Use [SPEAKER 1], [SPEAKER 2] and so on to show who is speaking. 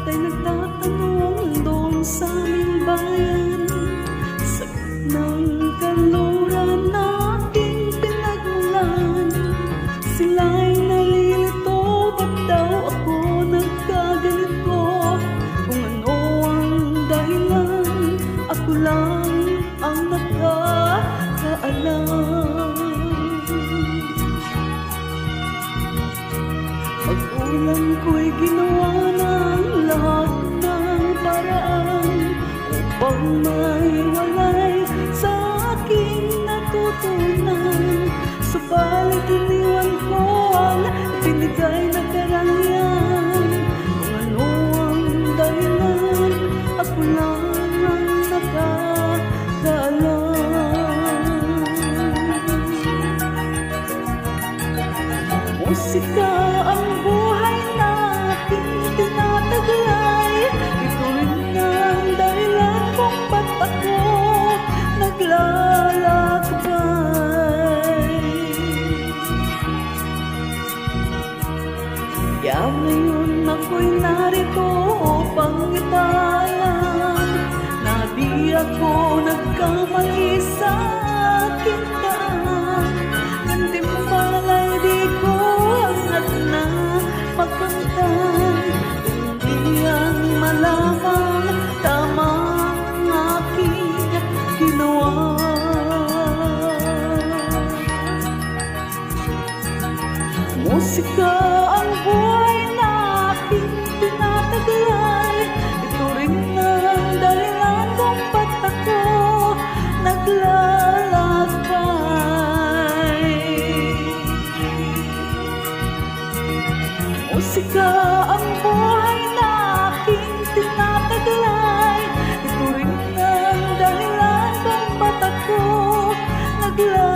[SPEAKER 1] Ika'y nagtatanong doon sa aming bayan, sagot ng kanluran na aking pinagmulan. Sila'y nalilito, ba't daw ako nagkaganito? Kung ano ang dahilan, ako lang ang nakakaalam. Pag-ulan ko'y ginawa ng lahat ng paraan upang maiwalay sa aking natutunan. Subalit iniwan ko ang binigay na karangyaan. Kung ano ang dahilan, ako lang ang nakakaalam. Musika ang buhay na aking tinataglay. Ito rin ang dahilan kung ba't ako naglalakbay. Kaya ngayon ako'y narito upang ipaalam na di ako nagkamali sa aking daan. Hindi mo malay, di ko hangad na magkamtan, kundi ang malamang tama ang aking ginawa. Musika ang buhay na aking tinataglay. Ito rin ang dahilan kung ba't ako naglalakbay. Musika ang buhay na aking tinataglay. Ito rin ang dahilan kung ba't ako naglalakbay.